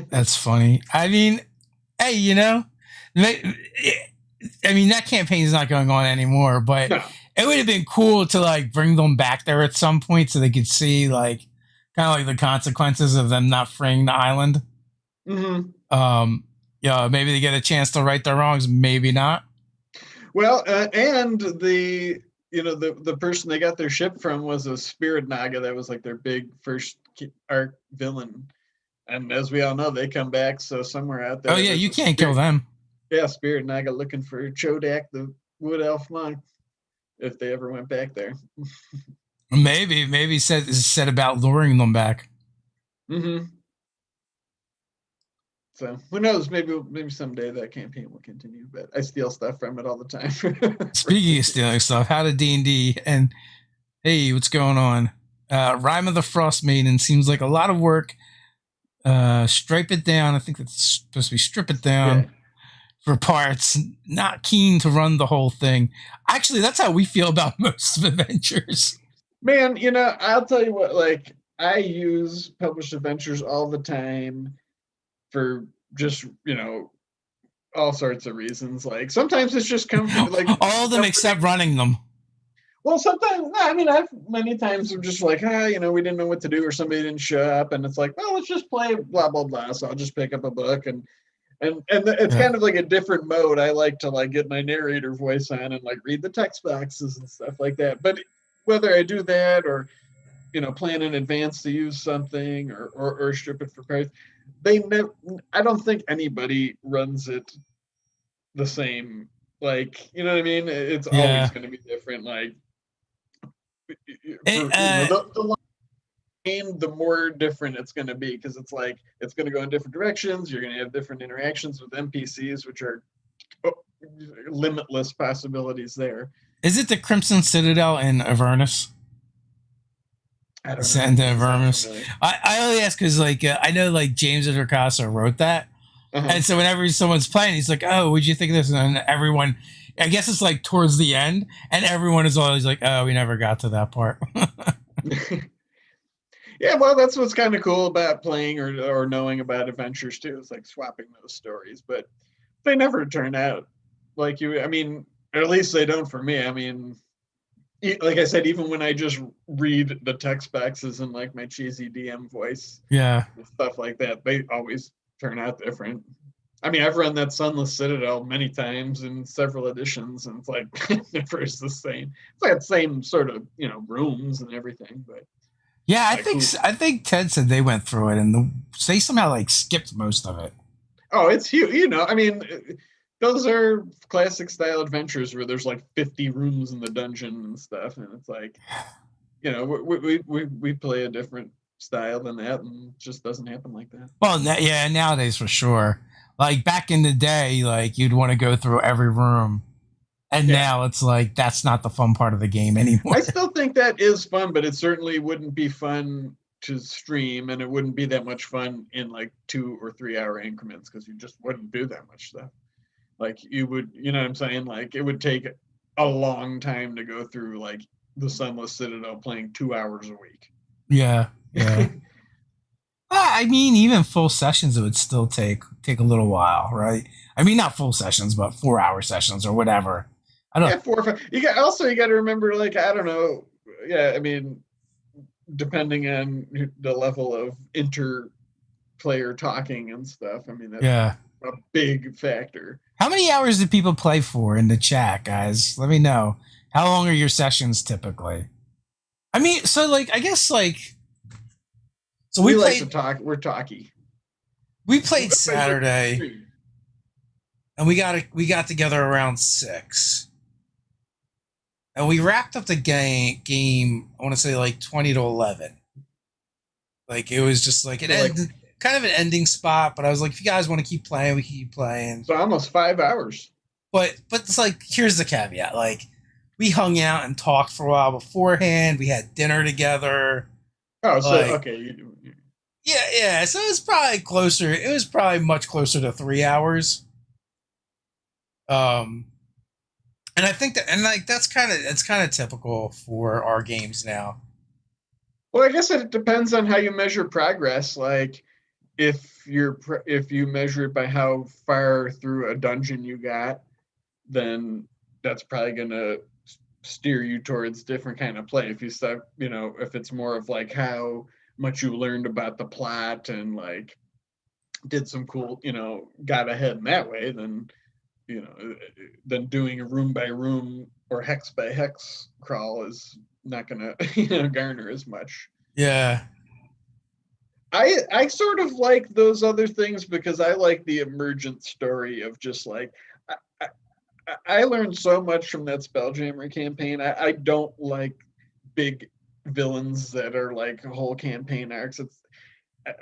That's funny. I mean, hey, that campaign is not going on anymore, but it would have been cool to like bring them back there at some point so they could see like kind of like the consequences of them not freeing the island. Mm-hmm. Maybe they get a chance to right their wrongs, maybe not. Well, and the person they got their ship from was a Spirit Naga that was like their big first arc villain. And as we all know, they come back. So somewhere out there. Oh yeah, you can't kill them. Yeah, Spirit Naga looking for Chodak, the Wood Elf monk, if they ever went back there. Maybe said about luring them back. Mm-hmm. So who knows? Maybe someday that campaign will continue. But I steal stuff from it all the time. Speaking of stealing stuff, how to D&D and hey, what's going on? Rime of the Frost Maiden seems like a lot of work. Stripe it down. I think that's supposed to be strip it down for parts. Not keen to run the whole thing. Actually, that's how we feel about most adventures. Man, I'll tell you what. Like I use published adventures all the time for just all sorts of reasons. Like sometimes it's just comfort. Like all of them except running them. Well, sometimes, I've many times I'm just like, we didn't know what to do or somebody didn't show up. And it's like, well, let's just play blah, blah, blah. So I'll just pick up a book and it's kind of like a different mode. I like to like get my narrator voice on and like read the text boxes and stuff like that. But whether I do that or, plan in advance to use something or strip it for parts, I don't think anybody runs it the same. Like, you know what I mean? It's always going to be different. Like, the more different it's going to be because it's like it's going to go in different directions. You're going to have different interactions with NPCs, which are limitless possibilities there. Is it the Crimson Citadel in Avernus? I don't know. Avernus. I only ask because I know James Introcaso wrote that. And so whenever someone's playing, he's like, oh, what'd you think of this? And everyone, I guess it's like towards the end, and everyone is always like, oh, we never got to that part. Yeah, well, that's what's kind of cool about playing or knowing about adventures too. It's like swapping those stories, but they never turn out like you. I mean, or at least they don't for me. I mean, like I said, even when I just read the text boxes in like my cheesy DM voice, stuff like that, they always turn out different. I mean, I've run that Sunless Citadel many times in several editions, and it's like never is the same. It's like the same sort of rooms and everything, but yeah, I think Ted said they went through it and they somehow skipped most of it. Oh, it's huge. I mean, those are classic style adventures where there's like 50 rooms in the dungeon and stuff, and it's like, we play a different style than that, and it just doesn't happen like that. Well, yeah, nowadays for sure. Like back in the day, you'd want to go through every room, and now it's like that's not the fun part of the game anymore. I still think that is fun, but it certainly wouldn't be fun to stream, and it wouldn't be that much fun in 2 or 3 hour increments because you just wouldn't do that much stuff. Like you would, you know what I'm saying? Like it would take a long time to go through like the Sunless Citadel playing 2 hours a week. Yeah, yeah. I mean, even full sessions, it would still take a little while, right? I mean, not full sessions, but 4 hour sessions or whatever. I don't. Yeah, 4 or 5. You got to remember, like, I don't know. Yeah, I mean, depending on the level of inter-player talking and stuff, I mean, that's Yeah. a big factor. How many hours do people play for in the chat, guys? Let me know. How long are your sessions typically? I mean, so like, I guess like, so we like to talk. We're talky. We played Saturday, and we got together around 6. And we wrapped up the game. I want to say like 20 to 11. Like it was just like it ended, kind of an ending spot. But I was like, if you guys want to keep playing, we can keep playing. So almost 5 hours. But it's like, here's the caveat: like we hung out and talked for a while beforehand. We had dinner together. Oh, so like, okay. Yeah. So it was probably closer. It was probably much closer to 3 hours. And I think that, and like it's kind of typical for our games now. Well, I guess it depends on how you measure progress. Like, if you measure it by how far through a dungeon you got, then that's probably gonna steer you towards different kind of play. If you start, if it's more of like how much you learned about the plot and like did some cool, got ahead in that way, then than doing a room by room or hex by hex crawl is not gonna garner as much. Yeah. I sort of like those other things because I like the emergent story of just like I learned so much from that Spelljammer campaign. I don't like big villains that are like whole campaign arcs.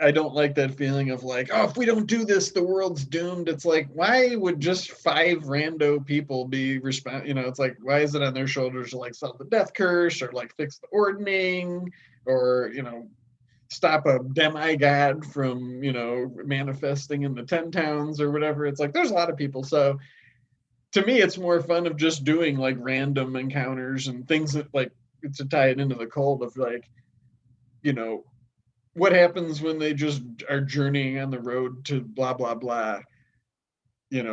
I don't like that feeling of like, oh, if we don't do this, the world's doomed. It's like, why would just 5 rando people be responsible? It's like, why is it on their shoulders to like solve the death curse or like fix the ordning or, stop a demigod from, manifesting in the 10 towns or whatever. It's like, there's a lot of people. So to me, it's more fun of just doing like random encounters and things that like, to tie it into the cold of like, what happens when they just are journeying on the road to blah blah blah,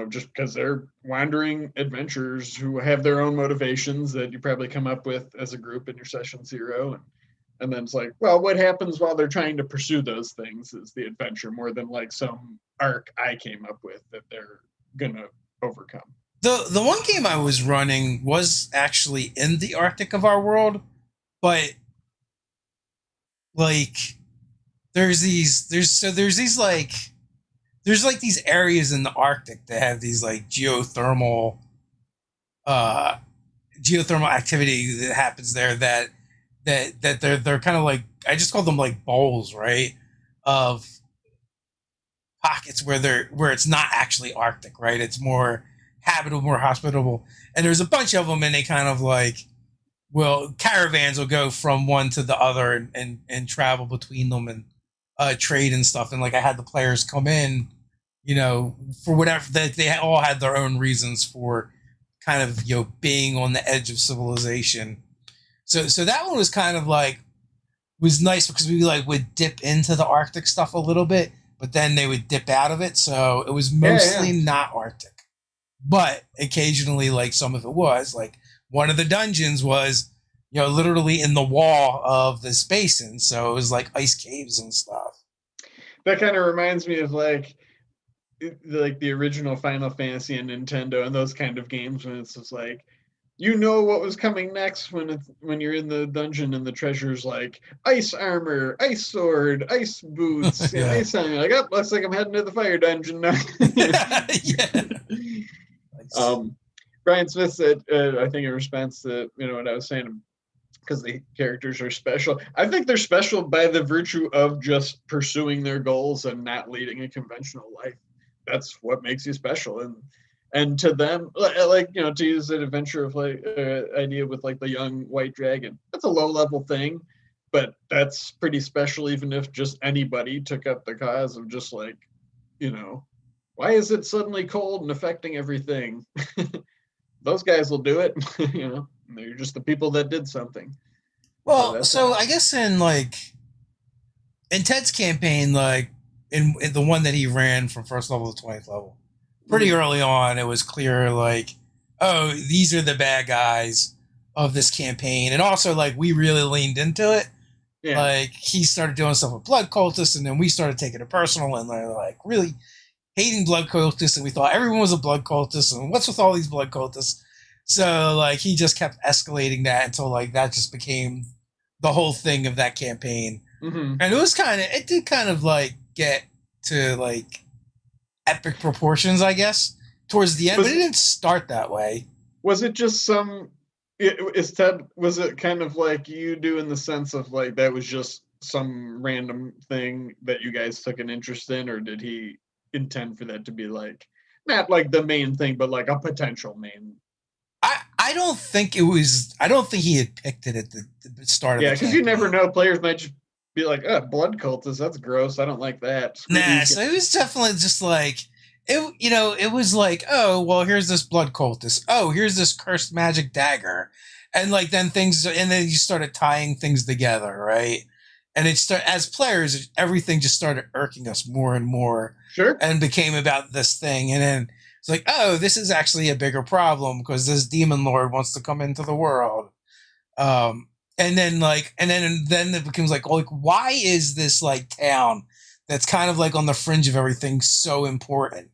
just because they're wandering adventurers who have their own motivations that you probably come up with as a group in your session 0, and then it's like, well, what happens while they're trying to pursue those things is the adventure more than like some arc I came up with that they're gonna overcome. The one game I was running was actually in the Arctic of our world, but like there's like these areas in the Arctic that have these like geothermal activity that happens there that they're kind of like, I just call them like bowls, right? Of pockets where it's not actually Arctic, right? It's more habitable, more hospitable. And there's a bunch of them, and they kind of like, well, caravans will go from one to the other and travel between them and trade and stuff. And like I had the players come in, for whatever, that they all had their own reasons for kind of, being on the edge of civilization. So that one was kind of like, was nice because we like would dip into the Arctic stuff a little bit, but then they would dip out of it. So it was mostly not Arctic, but occasionally like some of it was like, one of the dungeons was, literally in the wall of this basin. So it was like ice caves and stuff. That kind of reminds me of like the original Final Fantasy and Nintendo and those kind of games when it's just like, what was coming next when you're in the dungeon and the treasure's like ice armor, ice sword, ice boots, yeah. Ice armor. Like, oh, looks like I'm heading to the fire dungeon now. Yeah. Brian Smith said, I think in response to what I was saying, because the characters are special. I think they're special by the virtue of just pursuing their goals and not leading a conventional life. That's what makes you special. And to them, like, to use an adventure of like idea with like the young white dragon, that's a low level thing, but that's pretty special even if just anybody took up the cause of just like, why is it suddenly cold and affecting everything? Those guys will do it. They're just the people that did something. So Well, that's so how. I guess in Ted's campaign, like in the one that he ran from first level to 20th level, pretty Mhm. early on, it was clear like, oh, these are the bad guys of this campaign, and also like we really leaned into it. Yeah. Like he started doing stuff with blood cultists, and then we started taking it personal and like really hating blood cultists, and we thought everyone was a blood cultist, and what's with all these blood cultists? So like he just kept escalating that until like that just became the whole thing of that campaign. Hmm. And it did kind of like get to like epic proportions, I guess, towards the end, but it Was didn't start that way. was it just some? Is Ted? Was it kind of like you do in the sense of like that was just some random thing that you guys took an interest in, or did he intend for that to be like not like the main thing, but like a potential main? I don't think it was. I don't think he had picked it at the start of the Yeah, because you never campaign. know. Players might just be like, "Oh, blood cultists. That's gross. I don't like that. Screw Nah, these so guys." it was definitely just like it. You know, it was like, oh well, here's this blood cultist. Oh, here's this cursed magic dagger, and like then things, and then you started tying things together, right? And as players, everything just started irking us more and more, Sure. and became about this thing, and then it's like, oh, this is actually a bigger problem because this demon lord wants to come into the world. Um, and then it becomes like, why is this like town that's kind of like on the fringe of everything so important,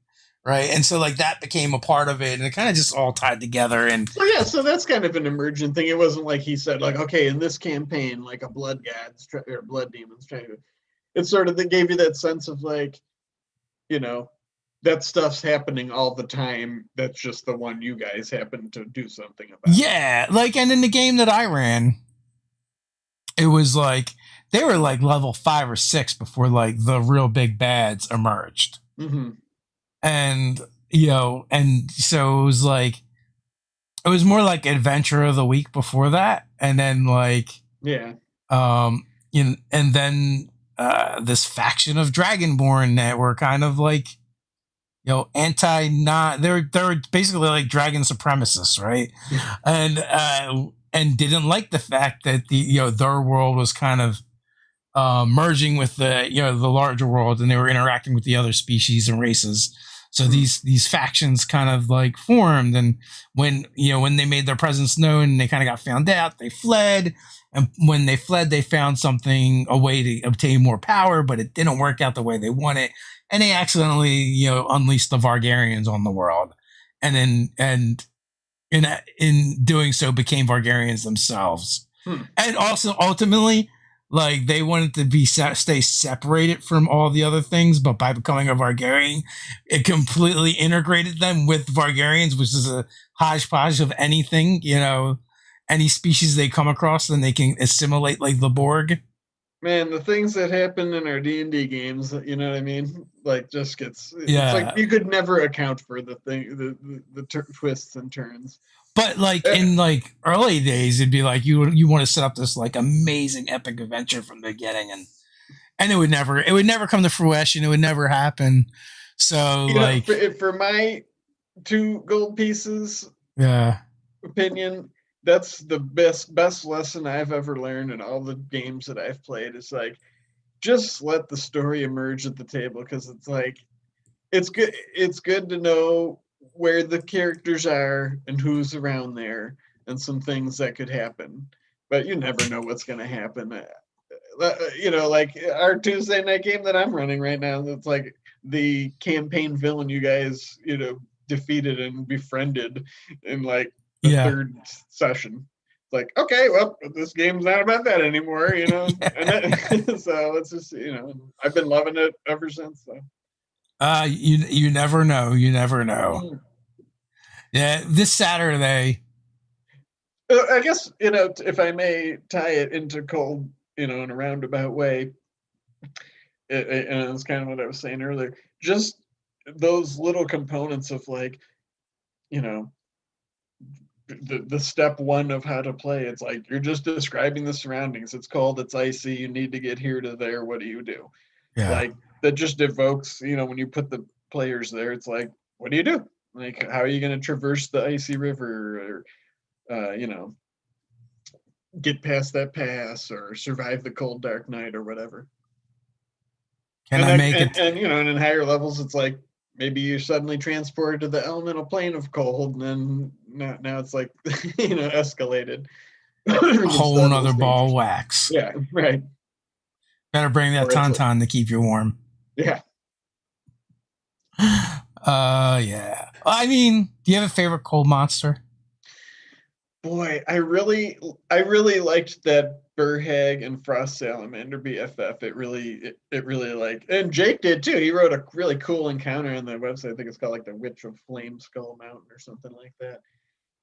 right? And so like that became a part of it, and it kind of just all tied together. And So yeah, so that's kind of an emergent thing. It wasn't like he said, like, okay, in this campaign, like a blood god's or blood demon's trying to. It's sort of that gave you that sense of like, you know, that stuff's happening all the time. That's just the one you guys happen to do something about. yeah, like, and in the game that I ran, it was like they were like level 5 or 6 before like the real big bads emerged, Mm-hmm. and and so it was more like adventure of the week before that, and then like Yeah. and then this faction of Dragonborn that were kind of like anti not they were basically like dragon supremacists, right? And didn't like the fact that their world was kind of merging with the larger world, and they were interacting with the other species and races. So Hmm. these factions kind of like formed, and when they made their presence known, and they kind of got found out, they fled. And when they fled, they found a way to obtain more power, but it didn't work out the way they wanted, and they accidentally unleashed the Vargarians on the world, and then and in doing so became Vargarians themselves, Hmm. and also ultimately like they wanted to stay separated from all the other things, but by becoming a Vargarian, it completely integrated them with Vargarians, which is a hodgepodge of anything, any species they come across, then they can assimilate like the Borg. Man, the things that happen in our D&D games, you know what I mean? Like, just it's like Yeah, you could never account for twists and turns. but like Uh, in like early days, it'd be like you want to set up this like amazing epic adventure from the beginning, and it would never come to fruition. It would never happen. So like, for my 2 gold pieces yeah, opinion, that's the best lesson I've ever learned in all the games that I've played. Is like just let the story emerge at the table, because it's like it's good to know where the characters are and who's around there and some things that could happen, but you never know what's going to happen. Like our Tuesday night game that I'm running right now, that's like the campaign villain you guys defeated and befriended in like the yeah, third session. It's like, okay, well, this game's not about that anymore, and so it's just I've been loving it ever since. So you never know. You never know. mm. Yeah, this Saturday. I guess if I may tie it into cold, in a roundabout way, and it's kind of what I was saying earlier. Just those little components of like, you know, the step one of how to play. It's like you're just describing the surroundings. It's cold. It's icy. You need to get here to there. What do you do? Yeah, Like that just evokes. When you put players there, it's like, what do you do? Like, how are you going to traverse the icy river, or get past that pass, or survive the cold dark night, or whatever? Can I make it? And in higher levels, it's like maybe you're suddenly transported to the elemental plane of cold, and then now it's like escalated. A whole nother ball of wax. Yeah, right. Better bring that tauntaun to keep you warm. Yeah. Yeah. I mean, do you have a favorite cold monster? Boy, I really liked that Burhag and Frost Salamander BFF. It really like, and Jake did too. He wrote a really cool encounter on the website. I think it's called like the Witch of Flame Skull Mountain or something like that.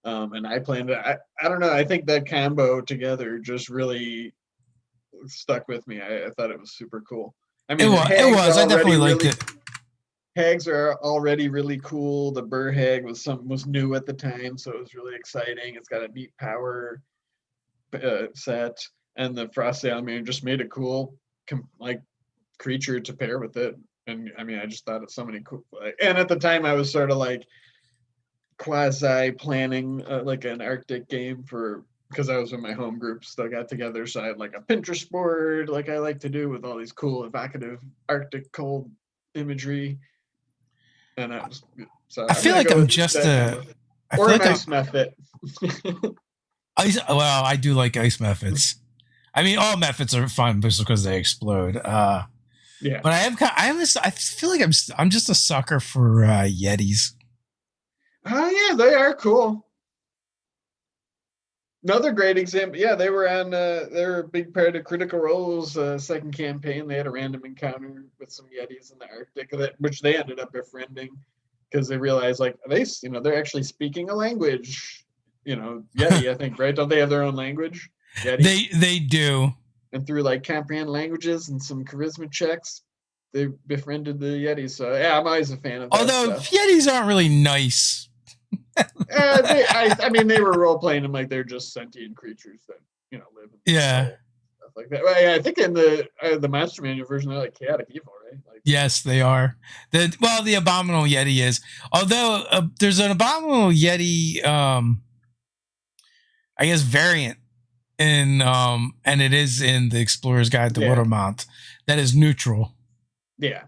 And I planned it. I don't know. I think that combo together just really stuck with me. I thought it was super cool. I mean, it was. I definitely liked it. Hags are already really cool. The Burhag was new at the time, so it was really exciting. It's got a neat power set, and the Frost Salamander just made a cool creature to pair with it. And I mean, I just thought of so many cool. And at the time, I was sort of like quasi planning like an Arctic game because I was in my home group, still got together. So I had like a Pinterest board, like I like to do, with all these cool evocative Arctic cold imagery. And I feel like I'm just a or an ice method. Well, I do like ice methods. I mean, all methods are fun just because they explode. Yeah, but I feel like I'm just a sucker for Yetis. Oh yeah, they are cool. Another great example. Yeah, they were a big part of Critical Role's second campaign. They had a random encounter with some Yetis in the Arctic, which they ended up befriending because they realized like they're actually speaking a language. Yeti, I think, right? Don't they have their own language? Yeti? They do. And through like comprehend languages and some charisma checks, they befriended the Yetis. So yeah, I'm always a fan of that. Although Yetis aren't really nice. I mean, they were role playing them like they're just sentient creatures that live. Stuff like that. Well, yeah, I think in the Monster Manual version, they're like chaotic evil, right? Like, yes, they are. The Abominable Yeti is. Although there's an Abominable Yeti, I guess variant in and it is in the Explorer's Guide to Watermont that is neutral. Yeah.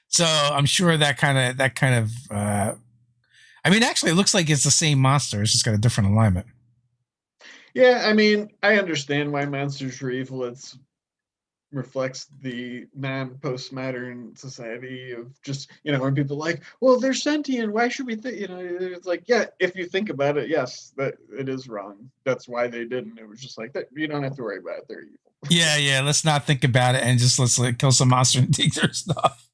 So I'm sure that kind of. I mean, actually, it looks like it's the same monster. It's just got a different alignment. Yeah, I mean, I understand why monsters are evil. It reflects the non-postmodern society of just, when people are like, well, they're sentient. Why should we think? It's like, yeah, if you think about it, yes, that it is wrong. That's why they didn't. It was just like that. You don't have to worry about it. They're evil. Yeah. Let's not think about it and just let's kill some monster and take their stuff.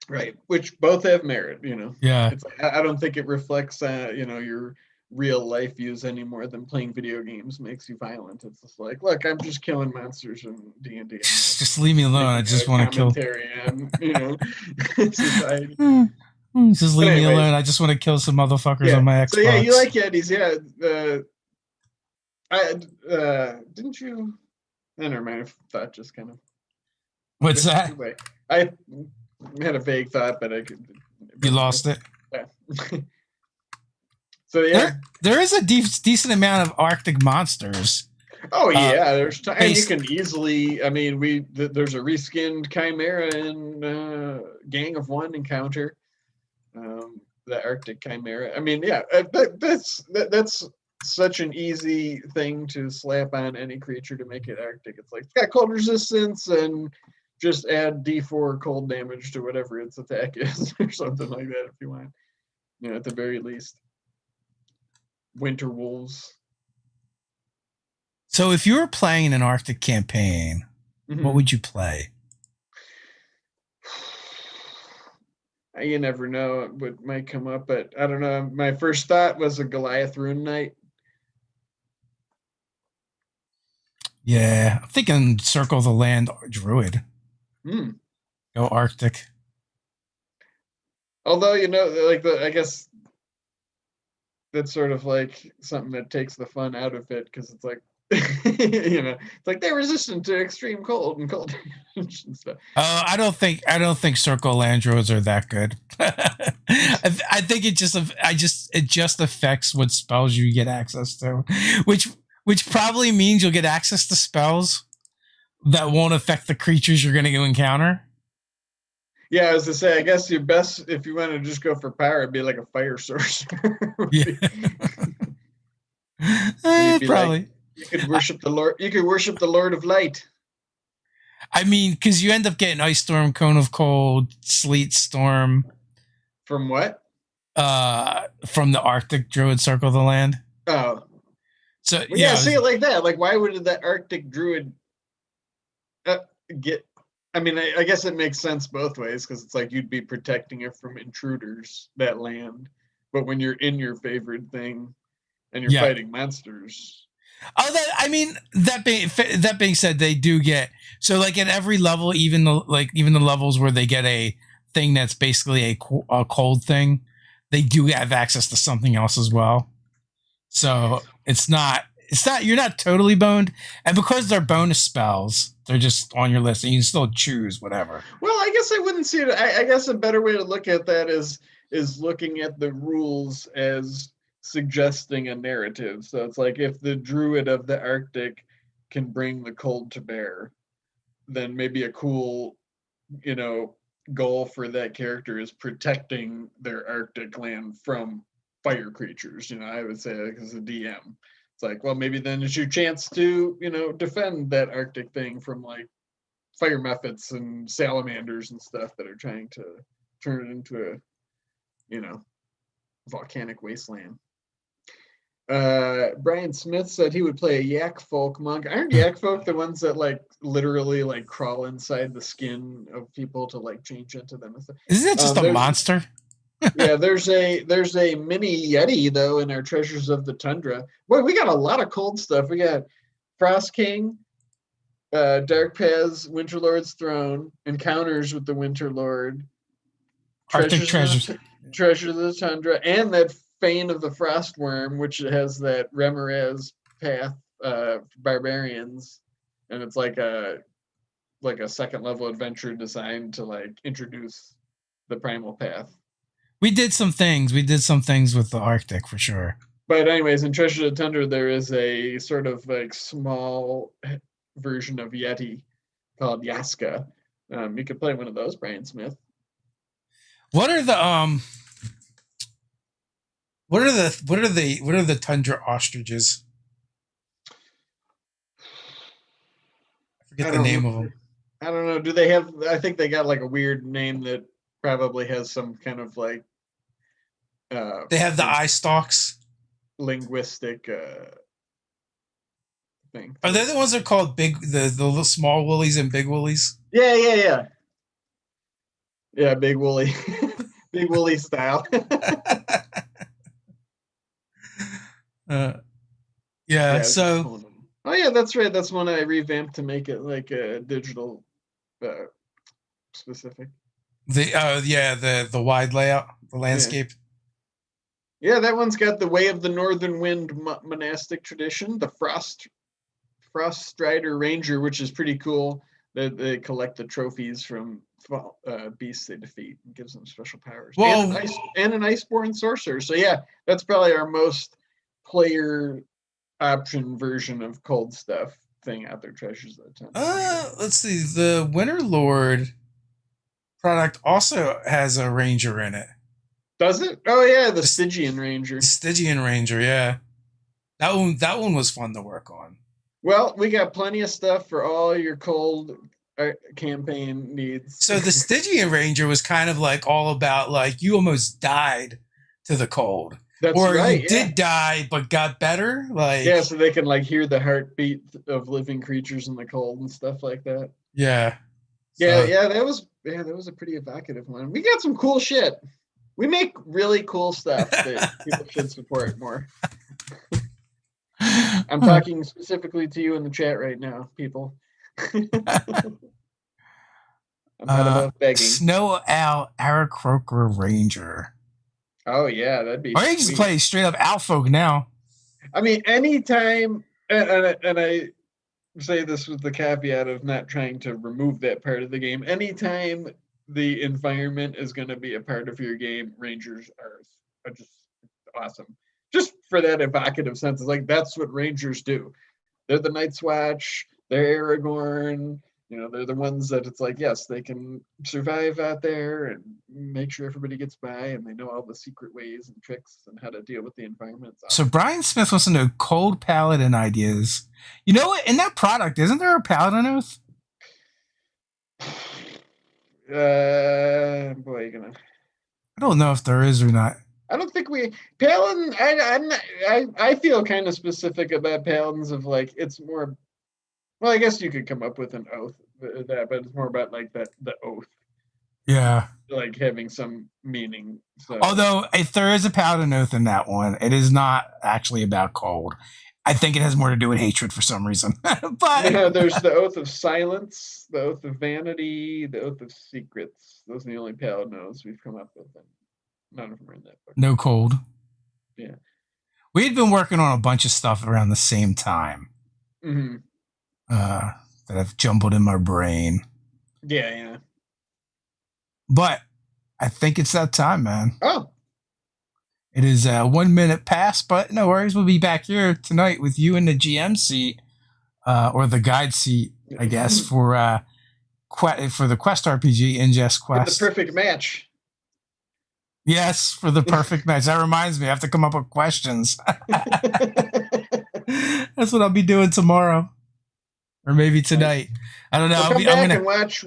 Right, which both have merit, Yeah. It's like, I don't think it reflects, your real life views any more than playing video games makes you violent. It's just like, look, I'm just killing monsters in D&D. Just leave me alone. I just want to kill. Society. Just leave me alone. I just want to kill some motherfuckers on my Xbox. So yeah, you like Yetis, didn't you? Never mind. I thought just kind of. What's that? Anyway, I had a vague thought, but I could. You lost it. Yeah. So yeah, there is a decent amount of Arctic monsters. Oh yeah, there's time. And you can easily. I mean, there's a reskinned Chimera in Gang of One encounter. The Arctic Chimera. I mean, yeah, that's such an easy thing to slap on any creature to make it Arctic. It's like it's got cold resistance and just add D4 cold damage to whatever its attack is or something like that if you want. At the very least. Winter wolves. So if you were playing an Arctic campaign, what would you play? You never know what might come up, but I don't know. My first thought was a Goliath Rune Knight. Yeah, I'm thinking Circle the Land Druid. Go Arctic. Although, I guess that's sort of like something that takes the fun out of it because it's like It's like they're resistant to extreme cold and cold damage and stuff. I don't think circle land druids are that good. I think it just affects what spells you get access to, which which probably means you'll get access to spells that won't affect the creatures you're going to encounter. Yeah, as I say, I guess your best if you want to just go for power, it'd be like a fire sorcerer. Yeah. You'd be Probably. like, you could worship the Lord. You could worship the Lord of Light. I mean, because you end up getting ice storm, cone of cold, sleet storm. From what? From the Arctic Druid Circle of the Land. Oh, so well, yeah. See it like that. Like, why would that Arctic Druid get? I mean, I guess it makes sense both ways because it's like you'd be protecting it from intruders, that land. But when you're in your favorite thing and you're fighting monsters. Oh, that being said, they do get so like at every level, even the levels where they get a thing that's basically a cold thing, they do have access to something else as well. So it's not you're not totally boned, and because they're bonus spells, they're just on your list, and you can still choose whatever. Well, I guess I wouldn't see it. I guess a better way to look at that is looking at the rules as suggesting a narrative. So it's like if the druid of the Arctic can bring the cold to bear, then maybe a cool, goal for that character is protecting their Arctic land from fire creatures. I would say like as a DM. It's like, well, maybe then it's your chance to, defend that Arctic thing from like fire methods and salamanders and stuff that are trying to turn it into a, volcanic wasteland. Brian Smith said he would play a yak folk monk. Aren't yak folk the ones that like literally like crawl inside the skin of people to like change into them? Isn't it just a monster? Yeah, there's a mini Yeti though in our Treasures of the Tundra. Boy, we got a lot of cold stuff. We got Frost King, Dark Paths, Winterlord's Throne, Encounters with the Winterlord, Arctic Treasures of the Tundra, and that Fane of the Frostworm, which has that Remoraz path barbarians, and it's like a second level adventure designed to like introduce the primal path. We did some things with the Arctic for sure. But anyways, in Treasure of the Tundra, there is a sort of like small version of Yeti called Yaska. You could play one of those, Brian Smith. What are the tundra ostriches? I forget the name of them. I don't know. Do they have? I think they got like a weird name that probably has some kind of like. They have the eye stalks. Linguistic thing. Are they the ones that are called the little small woolies and big woolies? Yeah. Yeah, big woolly, big woolly style. Yeah. So. Oh yeah, that's right. That's one I revamped to make it like a digital specific. The wide layout, the landscape. Yeah, that one's got the Way of the Northern Wind monastic tradition, the Frost Strider Ranger, which is pretty cool. They collect the trophies from beasts they defeat and gives them special powers. Well, and an Iceborne sorcerer. So yeah, that's probably our most player option version of cold stuff thing out there. Treasures of the Tundra. Let's see. The Winterlord product also has a ranger in it. Does it? Oh yeah, the Stygian Ranger. Stygian Ranger, yeah. That one was fun to work on. Well, we got plenty of stuff for all your cold campaign needs. So the Stygian Ranger was kind of like all about like you almost died to the cold. That's right. You did die but got better. Like so they can like hear the heartbeat of living creatures in the cold and stuff like that. Yeah. That was a pretty evocative one. We got some cool shit. We make really cool stuff that people should support more. I'm talking specifically to you in the chat right now, people. I'm not above begging. Snow Owl Aarakocra Ranger. Oh yeah, that'd be. Or you can just play straight up Owl Folk now. I mean, anytime and I say this with the caveat of not trying to remove that part of the game. Anytime the environment is going to be a part of your game, Rangers are just awesome. Just for that evocative sense, it's like that's what Rangers do. They're the Night's Watch. They're Aragorn. They're the ones that it's like, yes, they can survive out there and make sure everybody gets by, and they know all the secret ways and tricks and how to deal with the environment. So Brian Smith wants to know cold paladin ideas. You know what? In that product, isn't there a paladin oath? Boy, you're gonna. I don't know if there is or not. I don't think Paladin. I feel kind of specific about Paladins of like it's more. Well, I guess you could come up with an oath that, but it's more about like the oath. Yeah. Like having some meaning. So. Although if there is a paladin oath in that one, it is not actually about cold. I think it has more to do with hatred for some reason. But there's the oath of silence, the oath of vanity, the oath of secrets. Those are the only paladin oaths we've come up with, and none of them are in that book. No cold. Yeah. We had been working on a bunch of stuff around the same time. Mm-hmm. That I've jumbled in my brain. Yeah. But I think it's that time, man. Oh. It is 1 minute past, but no worries. We'll be back here tonight with you in the GM seat, or the guide seat, I guess, for the Quest RPG, Ingest Quest. The perfect match. Yes, for the perfect match. That reminds me, I have to come up with questions. That's what I'll be doing tomorrow. Or maybe tonight. I don't know. I'll come back and watch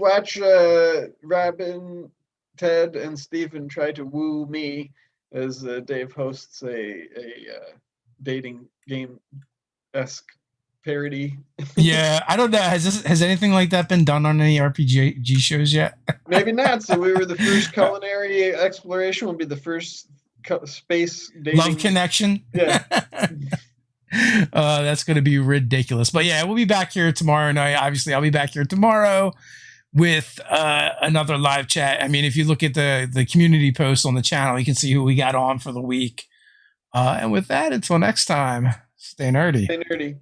Robin, Ted, and Stephen try to woo me as Dave hosts a dating game-esque parody. Yeah, I don't know. Has anything like that been done on any RPG shows yet? Maybe not. So we were the first culinary exploration. We'll be the first space dating. Love connection. Yeah. That's going to be ridiculous. But yeah, we'll be back here tomorrow night. Obviously, I'll be back here tomorrow with another live chat. I mean, if you look at the community post on the channel, you can see who we got on for the week. And with that, until next time, stay nerdy. Stay nerdy.